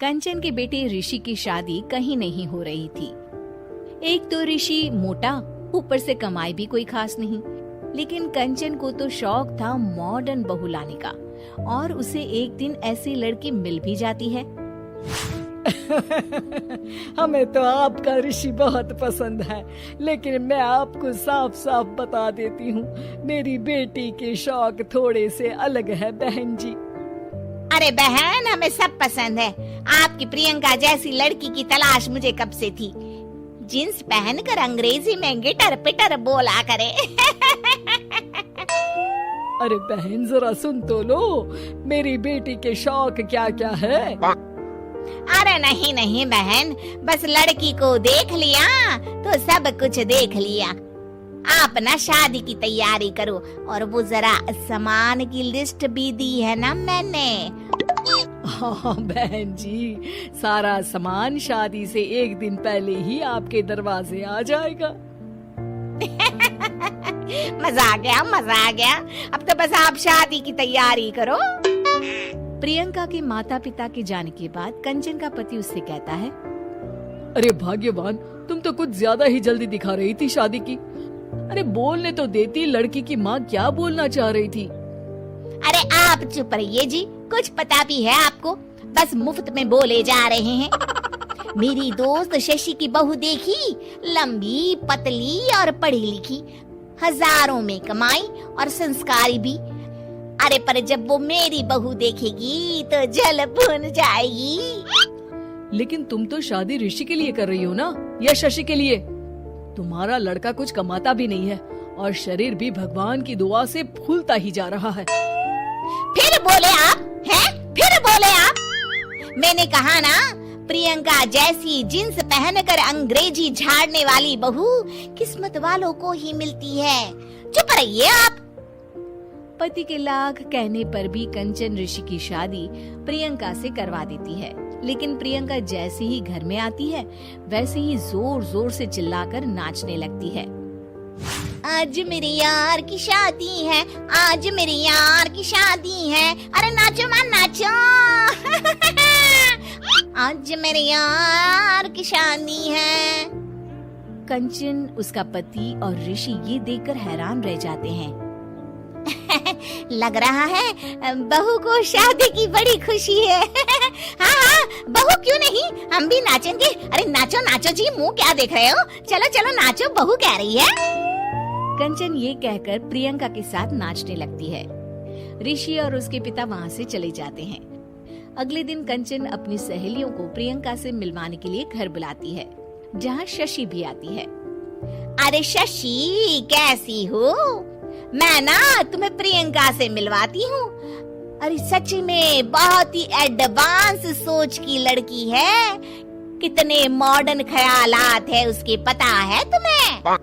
कंचन के बेटे ऋषि की शादी कहीं नहीं हो रही थी। एक तो ऋषि मोटा, ऊपर से कमाई भी कोई खास नहीं। लेकिन कंचन को तो शौक था मॉडर्न बहू लाने का, और उसे एक दिन ऐसी लड़की मिल भी जाती है। हमें तो आपका ऋषि बहुत पसंद है, लेकिन मैं आपको साफ साफ बता देती हूँ, मेरी बेटी के शौक थोड़े से अलग है बहन जी। अरे बहन, हमें सब पसंद है। आपकी प्रियंका जैसी लड़की की तलाश मुझे कब से थी। जींस पहनकर अंग्रेजी में गिटर पिटर बोला करे। अरे बहन जरा सुन तो लो, मेरी बेटी के शौक क्या क्या है। अरे नहीं नहीं बहन, बस लड़की को देख लिया तो सब कुछ देख लिया। आप ना शादी की तैयारी करो, और वो जरा सामान की लिस्ट भी दी है ना मैंने। हाँ बहन जी, सारा सामान शादी से एक दिन पहले ही आपके दरवाजे आ जाएगा। मजा आ गया, मजा आ गया। अब तो बस आप शादी की तैयारी करो। प्रियंका के माता पिता के जाने के बाद कंचन का पति उससे कहता है, अरे भाग्यवान, तुम तो कुछ ज्यादा ही जल्दी दिखा रही थी शादी की। अरे बोलने तो देती, लड़की की माँ क्या बोलना चाह रही थी। अरे आप चुप रहिए जी, कुछ पता भी है आपको, बस मुफ्त में बोले जा रहे हैं। मेरी दोस्त शशि की बहू देखी, लंबी पतली और पढ़ी लिखी, हजारों में कमाई और संस्कारी भी। अरे पर जब वो मेरी बहू देखेगी तो जल भुन जाएगी। लेकिन तुम तो शादी ऋषि के लिए कर रही हो ना, या शशि के लिए? तुम्हारा लड़का कुछ कमाता भी नहीं है, और शरीर भी भगवान की दुआ से फूलता ही जा रहा है। फिर बोले आप हैं? फिर बोले आप? मैंने कहा ना, प्रियंका जैसी जींस पहनकर अंग्रेजी झाड़ने वाली बहू किस्मत वालों को ही मिलती है। चुप रहिए आप। पति के लाख कहने पर भी कंचन ऋषि की शादी प्रियंका से करवा देती है। लेकिन प्रियंका जैसे ही घर में आती है, वैसे ही जोर जोर से चिल्लाकर नाचने लगती है। आज मेरे यार की शादी है, आज मेरे यार की शादी है। अरे नाचो मां नाचो। आज मेरे यार की शादी है। कंचन, उसका पति और ऋषि ये देखकर हैरान रह जाते हैं। लग रहा है बहू को शादी की बड़ी खुशी है। हाँ हाँ, बहू क्यों नहीं, हम भी नाचेंगे। अरे नाचो नाचो जी, मुंह क्या देख रहे हो, चलो चलो नाचो, बहू कह रही है। कंचन ये कहकर प्रियंका के साथ नाचने लगती है। ऋषि और उसके पिता वहाँ से चले जाते हैं। अगले दिन कंचन अपनी सहेलियों को प्रियंका से मिलवाने के लिए घर बुलाती है, जहाँ शशि भी आती है। अरे शशि, कैसी हो? मैं ना तुम्हें प्रियंका से मिलवाती हूँ। अरे सच में बहुत ही एडवांस सोच की लड़की है। कितने मॉडर्न ख्यालात है उसके, पता है तुम्हें?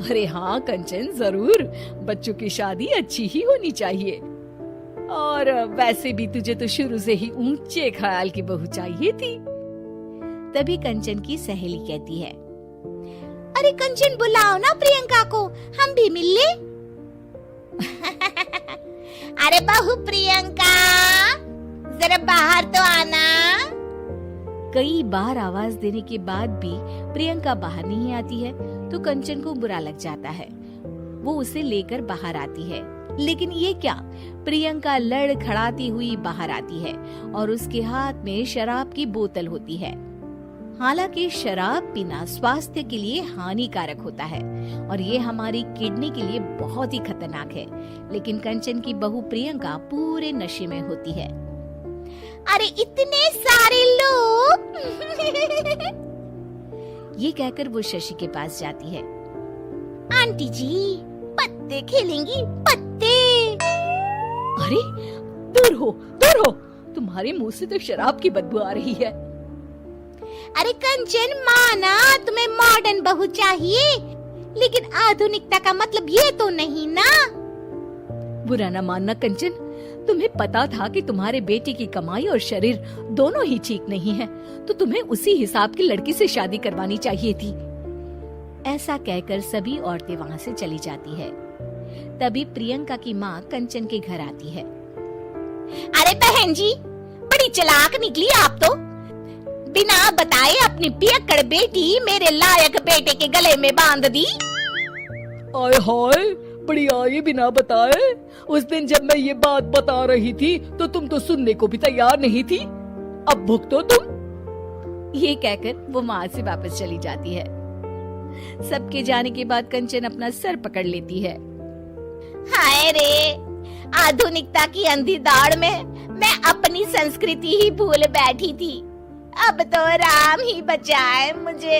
अरे हाँ कंचन, जरूर। बच्चों की शादी अच्छी ही होनी चाहिए, और वैसे भी तुझे तो शुरू से ही ऊंचे ख्याल की बहू चाहिए थी। तभी कंचन की सहेली कहती है, अरे कंचन बुलाओ ना प्रियंका को, हम भी मिल ले। अरे बहू प्रियंका, जरा बाहर तो आना। कई बार आवाज देने के बाद भी प्रियंका बाहर नहीं आती है, तो कंचन को बुरा लग जाता है। वो उसे लेकर बाहर आती है, लेकिन ये क्या, प्रियंका लड़खड़ाती हुई बाहर आती है और उसके हाथ में शराब की बोतल होती है। हालांकि शराब पीना स्वास्थ्य के लिए हानिकारक होता है, और ये हमारी किडनी के लिए बहुत ही खतरनाक है। लेकिन कंचन की बहू प्रियंका पूरे नशे में होती है। अरे इतने सारे लोग। ये कहकर वो शशि के पास जाती है। आंटी जी, पत्ते खेलेंगी? पत्ते? अरे दूर हो, दूर हो, तुम्हारे मुंह से तो शराब की बदबू आ रही है। अरे कंचन, माना तुम्हें मॉडर्न बहू चाहिए, लेकिन आधुनिकता का मतलब ये तो नहीं ना। बुरा न मानना कंचन, तुम्हें पता था कि तुम्हारे बेटे की कमाई और शरीर दोनों ही ठीक नहीं है, तो तुम्हें उसी हिसाब की लड़की से शादी करवानी चाहिए थी। ऐसा कहकर सभी औरतें वहाँ से चली जाती है। तभी प्रियंका की माँ कंचन के घर आती है। अरे बहन जी, बड़ी बड़ी चालाक निकली आप तो। बिना बताए अपनी पियक्कड़ बेटी मेरे लायक बेटे के गले में बांध दी। आय हाय, बड़ी आई बिना बताए। उस दिन जब मैं ये बात बता रही थी तो तुम तो सुनने को भी तैयार नहीं थी। अब भुगतो तुम। ये कहकर वो वहां से वापस चली जाती है। सबके जाने के बाद कंचन अपना सर पकड़ लेती है। हाय रे, आधुनिकता की अंधी दौड़ में मैं अपनी संस्कृति ही भूल बैठी थी। अब तो राम ही बचाए मुझे।